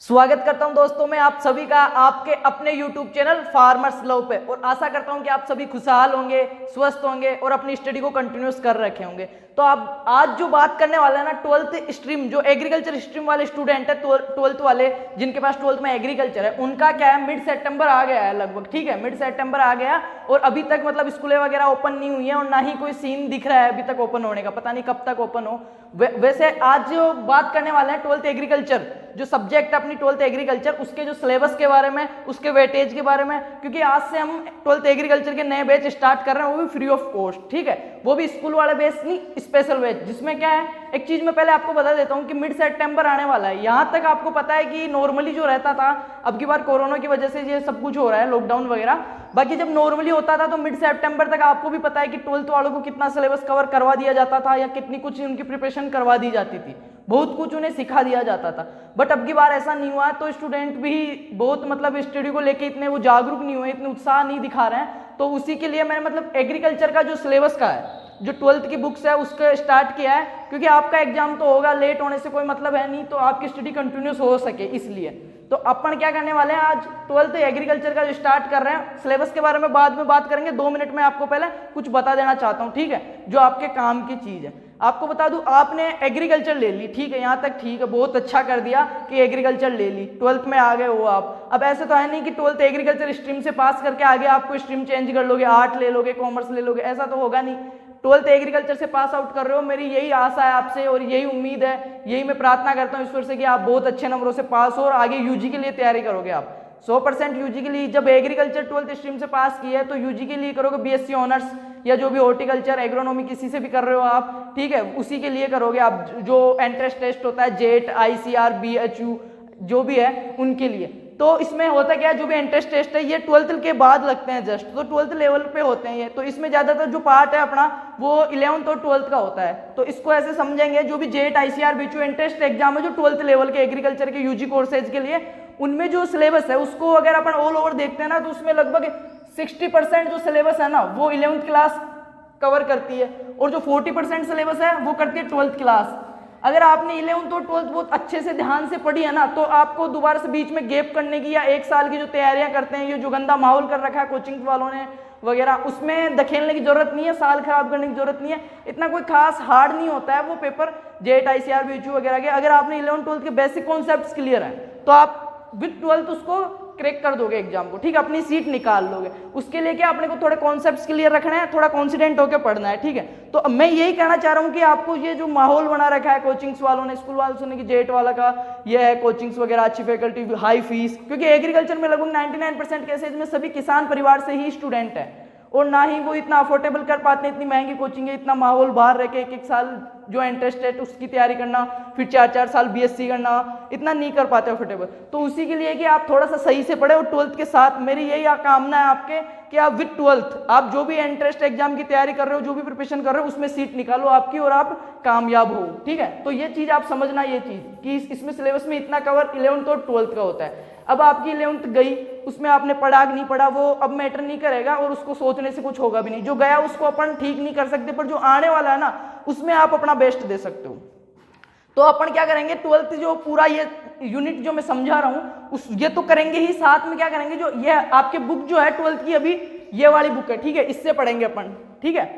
स्वागत करता हूं दोस्तों मैं आप सभी का आपके अपने YouTube चैनल फार्मर्स लव पे। और आशा करता हूं कि आप सभी खुशहाल होंगे, स्वस्थ होंगे और अपनी स्टडी को कंटिन्यूस कर रखे होंगे। तो आप आज जो बात करने वाला है ना, 12th स्ट्रीम जो एग्रीकल्चर स्ट्रीम वाले स्टूडेंट है, 12th वाले जिनके पास 12th में एग्रीकल्चर है, उनका क्या है, मिड सेप्टेम्बर आ गया है लगभग। ठीक है, मिड सेप्टेम्बर आ गया और अभी तक मतलब स्कूलें वगैरह ओपन नहीं हुई है और ना ही कोई सीन दिख रहा है अभी तक ओपन होने का। पता नहीं कब तक ओपन हो। वैसे आज जो बात करने वाले हैं 12th एग्रीकल्चर जो सब्जेक्ट है अपनी 12th एग्रीकल्चर, उसके जो सिलेबस के बारे में, उसके वेटेज के बारे में, क्योंकि आज से हम 12th एग्रीकल्चर के नए बैच स्टार्ट कर रहे हैं, वो भी फ्री ऑफ कॉस्ट। ठीक है, वो भी स्कूल वाला बैच नहीं, स्पेशल बैच। जिसमें क्या है, एक चीज मैं पहले आपको बता देता हूँ कि मिड सेप्टेम्बर आने वाला है। यहाँ तक आपको पता है कि नॉर्मली जो रहता था, अब की बार कोरोना की वजह से ये सब कुछ हो रहा है, लॉकडाउन वगैरह। बाकी जब नॉर्मली होता था तो मिड सेप्टेम्बर तक आपको भी पता है कि 12th वालों को कितना सिलेबस कवर करवा दिया जाता था या कितनी कुछ उनकी प्रिपरेशन करवा दी जाती थी, बहुत कुछ उन्हें सिखा दिया जाता था। बट अब की बार ऐसा नहीं हुआ, तो स्टूडेंट भी बहुत मतलब स्टडी को लेके इतने वो जागरूक नहीं हुए, इतने उत्साह नहीं दिखा रहे हैं। तो उसी के लिए मैंने मतलब एग्रीकल्चर का जो सिलेबस का है, जो 12th की बुक्स है, उसका स्टार्ट किया है। क्योंकि आपका एग्जाम तो होगा, लेट होने से कोई मतलब है नहीं, तो आपकी स्टडी कंटिन्यूस हो सके इसलिए। तो अपन क्या करने वाले हैं, आज 12th एग्रीकल्चर का जो स्टार्ट कर रहे हैं। सिलेबस के बारे में बाद में बात करेंगे, 2 मिनट में आपको पहले कुछ बता देना चाहता हूँ। ठीक है, जो आपके काम की चीज है। आपको बता दूं, आपने एग्रीकल्चर ले ली, ठीक है, यहाँ तक ठीक है, बहुत अच्छा कर दिया कि एग्रीकल्चर ले ली, 12th में आ गए हो आप। अब ऐसे तो है नहीं कि 12th एग्रीकल्चर स्ट्रीम से पास करके आगे आपको स्ट्रीम चेंज कर लोगे, आर्ट ले लोगे, कॉमर्स ले लोगे, ऐसा तो होगा नहीं। 12th एग्रीकल्चर से पास आउट कर रहे हो, मेरी यही आशा है आपसे और यही उम्मीद है, यही मैं प्रार्थना करता हूँ ईश्वर से कि आप बहुत अच्छे नंबरों से पास हो और आगे यूजी के लिए तैयारी करोगे। आप 100% यूजी के लिए, जब एग्रीकल्चर 12th स्ट्रीम से पास किया है तो यूजी के लिए करोगे, बीएससी ऑनर्स या जो भी हॉर्टिकल्चर, एग्रोनॉमी किसी से भी कर रहे हो आप, ठीक है, उसी के लिए करोगे आप। जो एंट्रेंस टेस्ट होता है, जेट, आईसीआर, बीएचयू जो भी है उनके लिए। तो इसमें होता क्या है, जो भी एंट्रेंस टेस्ट है ये 12th के बाद लगते हैं जस्ट, तो 12th लेवल पे होते हैं ये। तो इसमें ज्यादातर जो पार्ट है अपना वो 11th और 12th का होता है। तो इसको ऐसे समझेंगे, जो भी jet, ICAR, BHU entrance exam है जो 12th लेवल के एग्रीकल्चर के यूजी कोर्सेज के लिए, उनमें जो सिलेबस है उसको अगर अपन ऑल ओवर देखते हैं ना, तो उसमें लगभग 60% जो सिलेबस है ना वो 11th क्लास कवर करती है और जो 40% सिलेबस है वो करती है 12th क्लास। अगर आपने 11th और 12th बहुत अच्छे से ध्यान से पढ़ी है ना, तो आपको दोबारा से बीच में गैप करने की या 1 साल की जो तैयारियां करते हैं, ये जो गंदा माहौल कर रखा है कोचिंग वालों ने वगैरह, उसमें धकेलने की जरूरत नहीं है, साल खराब करने की जरूरत नहीं है। इतना कोई खास हार्ड नहीं होता है वो पेपर, जेट, आईसीआर, बीएचयू वगैरह के। अगर आपने 11th 12th के बेसिक कॉन्सेप्ट्स क्लियर है तो आप विद 12th उसको क्रैक कर दोगे एग्जाम को, ठीक है, अपनी सीट निकाल लोगे। उसके लिए क्या, अपने को थोड़े कॉन्सेप्ट्स क्लियर रखना है, थोड़ा कॉन्फिडेंट होकर पढ़ना है। ठीक है, तो मैं यही कहना चाह रहा हूँ कि आपको ये जो माहौल बना रखा है कोचिंग्स वालों ने, स्कूल वालों ने, कि जेट वाला का ये है, कोचिंग्स वगैरह, अच्छी फैकल्टी, हाई फीस, क्योंकि एग्रीकल्चर में लगभग 99% केसेज में सभी किसान परिवार से ही स्टूडेंट है और ना ही वो इतना अफोर्डेबल कर पाते हैं, इतनी महंगी कोचिंग है, इतना माहौल, बाहर रह के 1-1 साल जो इंटरेस्ट है उसकी तैयारी करना, फिर 4-4 साल बीएससी करना, इतना नहीं कर पाते अफोर्डेबल। तो उसी के लिए कि आप थोड़ा सा सही से पढ़े और 12th के साथ मेरी यही कामना है आपके कि आप विद 12th आप जो भी एंट्रेंस एग्जाम की तैयारी कर रहे हो, जो भी प्रिपरेशन कर रहे हो, उसमें सीट निकालो आपकी और आप कामयाब हो। ठीक है, तो ये चीज आप समझना, ये चीज कि इसमें सिलेबस में इतना कवर 11th और 12th का होता है। अब आपकी 11th गई, उसमें आपने पढ़ा कि नहीं पढ़ा वो अब मैटर नहीं करेगा और उसको सोचने से कुछ होगा भी नहीं। जो गया उसको अपन ठीक नहीं कर सकते, पर जो आने वाला है ना उसमें आप अपना बेस्ट दे सकते हो। तो अपन क्या करेंगे, 12th जो पूरा ये यूनिट जो मैं समझा रहा हूँ उस ये तो करेंगे ही, साथ में क्या करेंगे, जो ये आपके बुक जो है 12th की, अभी ये वाली बुक है, ठीक है, इससे पढ़ेंगे अपन। ठीक है,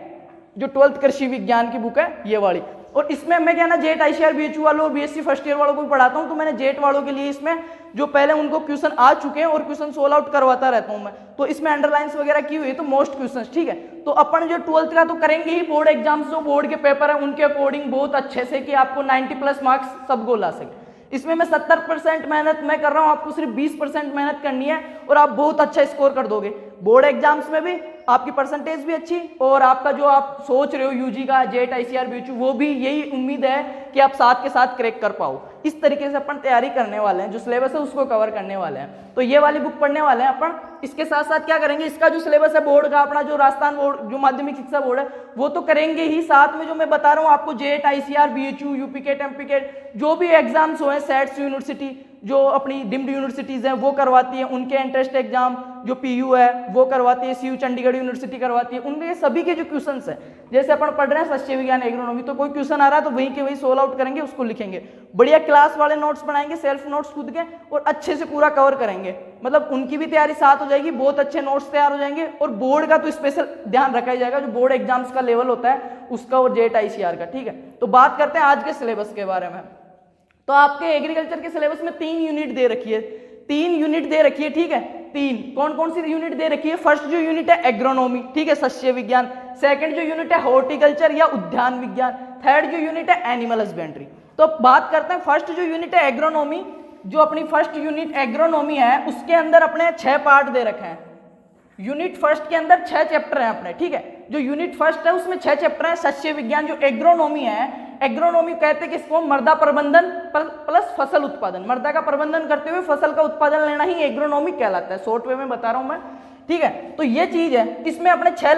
जो 12th कृषि विज्ञान की बुक है ये वाली। और इसमें मैं क्या ना, जेट, आईसीआर, बीएचयू वालों और बीएससी फर्स्ट ईयर वालों को भी पढ़ाता हूँ। तो मैंने जेट वालों के लिए इसमें जो पहले उनको क्वेश्चन आ चुके हैं और क्वेश्चन सोल्व आउट करवाता रहता हूँ मैं, तो इसमें अंडरलाइंस वगैरह की हुई है, तो मोस्ट क्वेश्चंस। ठीक है, तो अपन जो 12th का तो करेंगे ही, बोर्ड एग्जाम्स जो बोर्ड के पेपर है उनके अकॉर्डिंग बहुत अच्छे से, कि आपको 90+ मार्क्स सबको ला सके। इसमें मैं 70% मेहनत मैं कर रहा हूँ, आपको सिर्फ 20% मेहनत करनी है और आप बहुत अच्छा स्कोर कर दोगे। बोर्ड एग्जाम्स में भी आपकी परसेंटेज भी अच्छी और आपका जो आप सोच रहे हो यूजी का, जेट, आईसीआर, बीएचयू, वो भी यही उम्मीद है कि आप साथ के साथ क्रैक कर पाओ। इस तरीके से अपन तैयारी करने वाले हैं, जो सिलेबस है उसको कवर करने वाले हैं। तो ये वाली बुक पढ़ने वाले हैं अपन। इसके साथ साथ क्या करेंगे, इसका जो सिलेबस है बोर्ड का, अपना जो राजस्थान बोर्ड जो माध्यमिक शिक्षा बोर्ड है वो तो करेंगे ही, साथ में जो मैं बता रहा हूँ आपको JET, ICAR, BHU, UP CET, MP CET, जो भी एग्जाम्स हुए, सेट्स, यूनिवर्सिटी जो अपनी डिम्ड यूनिवर्सिटीज़ हैं वो करवाती है, उनके एंट्रेंस एग्जाम जो पीयू है वो करवाती है, सीयू चंडीगढ़ यूनिवर्सिटी करवाती है, उनके सभी के जो क्वेश्चंस हैं, जैसे अपन पढ़ रहे हैं सस्य विज्ञान एग्रोनॉमी, तो कोई क्वेश्चन आ रहा है तो वहीं के वहीं सोल्व आउट करेंगे, उसको लिखेंगे, बढ़िया क्लास वाले नोट्स बनाएंगे, सेल्फ नोट्स खुद के, और अच्छे से पूरा कवर करेंगे, मतलब उनकी भी तैयारी साथ हो जाएगी, बहुत अच्छे नोट्स तैयार हो जाएंगे, और बोर्ड का तो स्पेशल ध्यान रखा ही जाएगा, जो बोर्ड एग्जाम्स का लेवल होता है उसका और जेट आईसीआर का। ठीक है, तो बात करते हैं आज के सिलेबस के बारे में। तो आपके एग्रीकल्चर के सिलेबस में 3 यूनिट दे रखी है, 3 यूनिट दे रखी है। ठीक है, 3 कौन कौन सी यूनिट दे रखी है? फर्स्ट जो यूनिट है एग्रोनॉमी, ठीक है, सस्य विज्ञान, सेकंड जो यूनिट है हॉर्टिकल्चर या उद्यान विज्ञान, थर्ड जो यूनिट है एनिमल हस्बेंड्री। तो बात करते हैं फर्स्ट जो यूनिट है एग्रोनॉमी, जो अपनी फर्स्ट यूनिट एग्रोनॉमी है उसके अंदर अपने 6 पार्ट दे रखे हैं। यूनिट फर्स्ट के अंदर 6 चैप्टर हैं अपने। ठीक है, जो यूनिट फर्स्ट है उसमें 6 चैप्टर हैं। सस्य विज्ञान जो एग्रोनॉमी है, एग्रोनॉमी कहते हैं कि इसको मृदा प्रबंधन प्लस फसल उत्पादन, मृदा का प्रबंधन करते हुए फसल का उत्पादन लेना ही एग्रोनॉमी कहलाता है, शॉर्ट वे में बता रहा हूं मैं। ठीक है, तो ये चीज है, इसमें अपने 6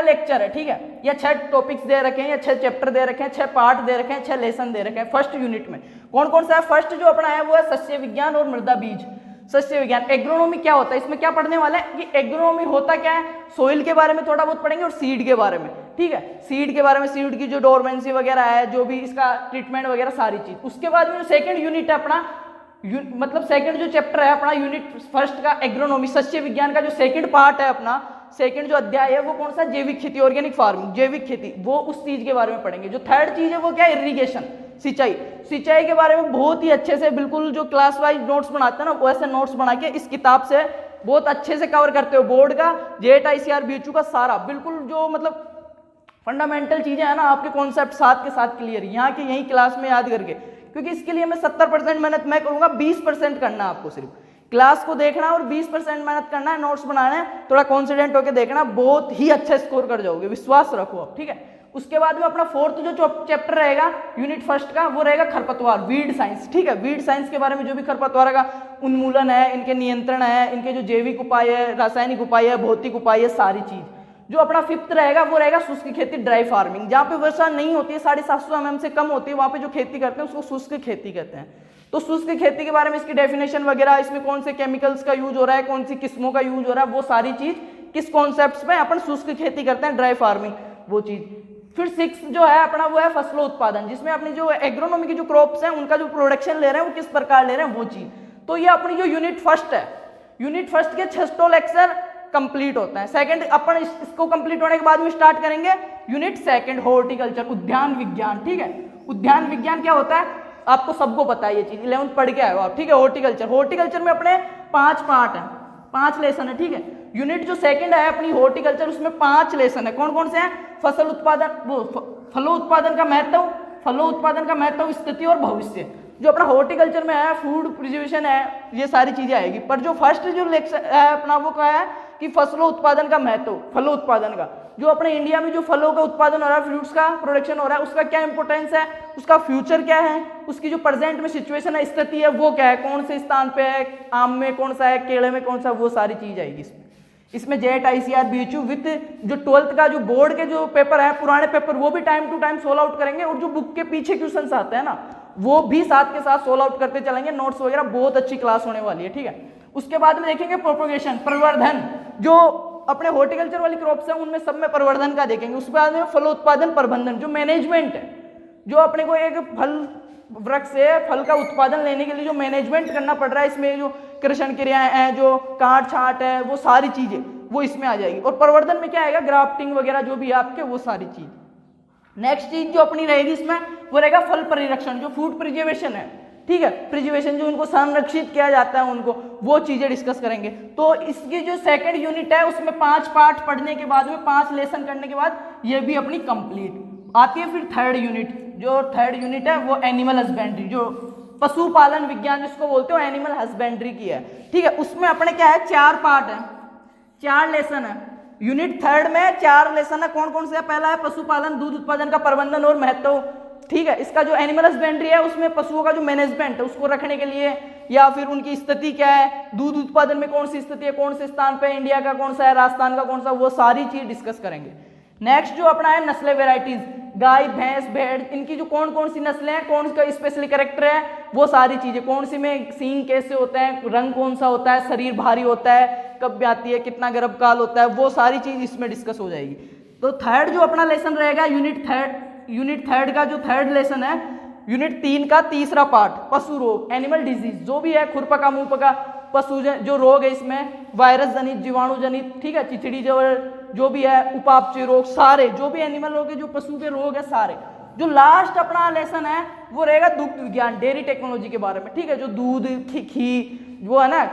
लेक्चर है। ठीक है, या 6 टॉपिक्स दे रखे हैं, या 6 चैप्टर दे रखे हैं, 6 पार्ट दे रखे हैं, 6 लेसन दे रखे हैं फर्स्ट यूनिट में। कौन कौन सा है? फर्स्ट जो अपना है वो है सस्य विज्ञान और मृदा बीज। सस्य विज्ञान, एग्रोनॉमी क्या होता है, इसमें क्या पढ़ने वाले हैं कि एग्रोनॉमी होता क्या है, सोइल के बारे में थोड़ा बहुत पढ़ेंगे और सीड के बारे में। ठीक है, सीड के बारे में, सीड की जो डोरमेंसी वगैरह है, जो भी इसका ट्रीटमेंट वगैरह सारी चीज। उसके बाद में जो सेकंड यूनिट है अपना, मतलब सेकंड जो चैप्टर है अपना यूनिट फर्स्ट का एग्रोनॉमी सस्य विज्ञान का जो सेकंड पार्ट है अपना, सेकंड जो अध्याय है वो कौन सा? जैविक खेती, ऑर्गेनिक फार्मिंग, जैविक खेती, वो उस चीज के बारे में पढ़ेंगे। जो थर्ड चीज है वो क्या है? इरिगेशन, सिंचाई। सिंचाई के बारे में बहुत ही अच्छे से, बिल्कुल जो क्लास वाइज नोट्स बनाते हैं ना वैसे नोट्स बना के इस किताब से बहुत अच्छे से कवर करते हो। बोर्ड का, जेट आईसीआर बीचू का सारा बिल्कुल जो मतलब फंडामेंटल चीजें है ना, आपके कॉन्सेप्ट साथ के साथ क्लियर यहाँ के यही क्लास में याद करके, क्योंकि इसके लिए मैं 70% मेहनत मैं करूंगा, 20% करना है आपको, सिर्फ क्लास को देखना और 20% मेहनत करना है, नोट्स बनाना है, थोड़ा कॉन्फिडेंट होकर देखना, बहुत ही अच्छा स्कोर कर जाओगे, विश्वास रखो आप। ठीक है, उसके बाद में अपना फोर्थ जो चैप्टर रहेगा यूनिट फर्स्ट का वो रहेगा खरपतवार, वीड साइंस। ठीक है, वीड साइंस के बारे में जो भी खरपतवार का उन्मूलन है, इनके नियंत्रण है, इनके जो जैविक उपाय है, रासायनिक उपाय है, भौतिक उपाय है, सारी चीज। जो अपना फिफ्थ रहेगा वो रहेगा शुष्क खेती, ड्राई फार्मिंग, जहाँ पे वर्षा नहीं होती है, 750 mm से कम होती है, वहां पे जो खेती करते हैं उसको शुष्क खेती कहते हैं। तो शुष्क खेती के बारे में इसकी डेफिनेशन वगैरह, इसमें कौन से केमिकल्स का यूज हो रहा है, कौन सी किस्मों का यूज हो रहा है, वो सारी चीज किस कॉन्सेप्ट में अपन शुष्क खेती करते हैं, ड्राई फार्मिंग, वो चीज। फिर 6 जो है अपना वो है फसलों उत्पादन, जिसमें अपनी जो एग्रोनॉमी की जो क्रॉप्स हैं उनका जो प्रोडक्शन ले रहे हैं वो किस प्रकार ले रहे हैं, वो चीज। तो ये अपनी जो यूनिट फर्स्ट है, यूनिट फर्स्ट के 6 लेक्चर कंप्लीट होता है। सेकंड अपन इसको कंप्लीट होने के बाद में स्टार्ट करेंगे यूनिट सेकंड हॉर्टिकल्चर, उद्यान विज्ञान। ठीक है, उद्यान विज्ञान क्या होता है आपको सबको पता है, ये चीज 11th पढ़ के आए हो आप। ठीक है, हॉर्टिकल्चर, हॉर्टिकल्चर में अपने 5 पार्ट है, 5 लेसन है। ठीक है, यूनिट जो सेकंड है अपनी हॉर्टिकल्चर, उसमें 5 लेसन है। कौन कौन से हैं? फसल उत्पादन, वो फलों उत्पादन का महत्व, फलों उत्पादन का महत्व, स्थिति और भविष्य। जो अपना हॉर्टिकल्चर में है फूड प्रिजर्वेशन है, ये सारी चीजें आएगी। पर जो फर्स्ट जो लेक्चर है अपना वो क्या है कि फसलों उत्पादन का महत्व, फलों उत्पादन का, जो अपने इंडिया में जो फलों का उत्पादन हो रहा है, फ्रूट्स का प्रोडक्शन हो रहा है, उसका क्या इंपॉर्टेंस है, उसका फ्यूचर क्या है, उसकी जो प्रेजेंट में सिचुएशन है, स्थिति है, वो क्या है, कौन से स्थान पे है, आम में कौन सा है, केले में कौन सा, वो सारी चीज आएगी इसमें। इसमें जेट आईसीआर बीएचयू विथ जो 12th का जो बोर्ड के जो पेपर है, पुराने पेपर, वो भी time to time solve out करेंगे, और जो बुक के पीछे क्वेश्चंस आते हैं ना वो भी साथ के साथ सोल्व आउट करते चलेंगे। नोट्स वगैरह बहुत अच्छी क्लास होने वाली है। ठीक है, उसके बाद में देखेंगे प्रोपोगेशन, प्रवर्धन, जो अपने हॉर्टिकल्चर वाली क्रॉप्स हैं उनमें सब में प्रवर्धन का देखेंगे। उसके बाद में फलोत्पादन प्रबंधन, जो मैनेजमेंट है, जो अपने को एक फल वृक्ष से फल का उत्पादन लेने के लिए जो मैनेजमेंट करना पड़ रहा है, इसमें जो कृषि क्रियाएं हैं, जो काट छांट है, वो सारी चीजें वो इसमें आ जाएगी। और प्रवर्धन में क्या आएगा, ग्राफ्टिंग वगैरह जो भी आपके, वो सारी चीज। नेक्स्ट चीज जो अपनी रहेगी इसमें वो रहेगा फल परिरक्षण, जो फूड प्रिजर्वेशन है। ठीक है, प्रिजर्वेशन, जो उनको संरक्षित किया जाता है उनको, वो चीजें डिस्कस करेंगे। तो इसकी जो सेकंड यूनिट है उसमें 5 पार्ट पढ़ने के बाद में 5 लेसन करने के बाद ये भी अपनी कंप्लीट आती है। फिर थर्ड यूनिट, जो थर्ड यूनिट है वो एनिमल हस्बेंड्री, जो पशुपालन विज्ञान जिसको बोलते हो, एनिमल हस्बेंड्री की है। ठीक है, उसमें अपने क्या है 4 पार्ट है, 4 लेसन है। यूनिट थर्ड में 4 लेसन है। कौन कौन से है? पहला है पशुपालन, दूध उत्पादन का प्रबंधन और महत्व। ठीक है, इसका जो एनिमल हस्बेंड्री है उसमें पशुओं का जो मैनेजमेंट है उसको रखने के लिए, या फिर उनकी स्थिति क्या है, दूध उत्पादन में कौन सी स्थिति है, कौन से स्थान पे, इंडिया का कौन सा है, राजस्थान का कौन सा, वो सारी चीज डिस्कस करेंगे। नेक्स्ट जो अपना है नस्लें वेराइटीज, गाय भैंस भेड़ इनकी जो कौन कौन सी नस्लें हैं, कौन सा स्पेशली कैरेक्टर है, वो सारी चीजें, कौन सी में सींग कैसे होता है, रंग कौन सा होता है, शरीर भारी होता है, कब आती है, कितना गर्भकाल होता है, वो सारी चीज इसमें डिस्कस हो जाएगी। तो थर्ड जो अपना लेसन रहेगा यूनिट थर्ड का जो थर्ड लेसन है, यूनिट 3 का तीसरा पार्ट पशु रोग, एनिमल डिजीज, जो भी है खुरपका मुंहपका पशु जो रोग है, इसमें वायरस जनित, जीवाणु जनित, ठीक है, चिचड़ी जो भी है, उपापचय रोग, सारे जो भी एनिमल रोग है, जो पशु के रोग है सारे। जो लास्ट अपना लेसन है वो रहेगा दुग्ध विज्ञान, डेयरी टेक्नोलॉजी के बारे में, ठीक है, जो दूध घी वो है ना,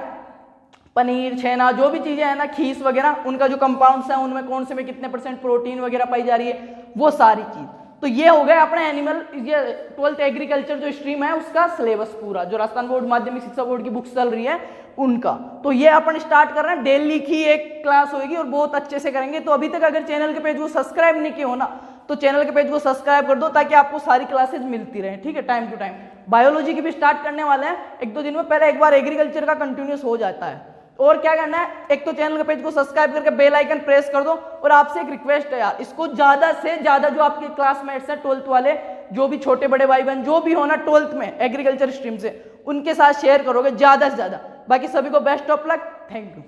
पनीर छेना जो भी चीजें है ना, खीस वगैरह, उनका जो कंपाउंड्स है उनमें कौन से में कितने % प्रोटीन वगैरह पाई जा रही है, वो सारी चीज। तो ये हो गया अपने एनिमल, ये 12th एग्रीकल्चर जो स्ट्रीम है उसका सिलेबस पूरा, जो राजस्थान बोर्ड माध्यमिक शिक्षा बोर्ड की बुक्स चल रही है उनका। तो ये अपन स्टार्ट कर रहे हैं, डेली की एक क्लास होगी और बहुत अच्छे से करेंगे। तो अभी तक अगर चैनल के पेज को सब्सक्राइब नहीं किया हो ना, तो चैनल के पेज को सब्सक्राइब कर दो ताकि आपको सारी क्लासेज मिलती रहे, ठीक है, टाइम टू टाइम। बायोलॉजी की भी स्टार्ट करने वाले हैं 1-2 दिन में, पहले एक बार एग्रीकल्चर का कंटिन्यूस हो जाता है। और क्या करना है, एक तो चैनल के पेज को सब्सक्राइब करके बेल आइकन प्रेस कर दो। और आपसे एक रिक्वेस्ट है यार, इसको ज्यादा से ज्यादा जो आपके क्लासमेट्स हैं 12th वाले, जो भी छोटे बड़े भाई बहन जो भी हो ना 12th में एग्रीकल्चर स्ट्रीम से, उनके साथ शेयर करोगे ज्यादा से ज्यादा। बाकी सभी को best of luck, thank you.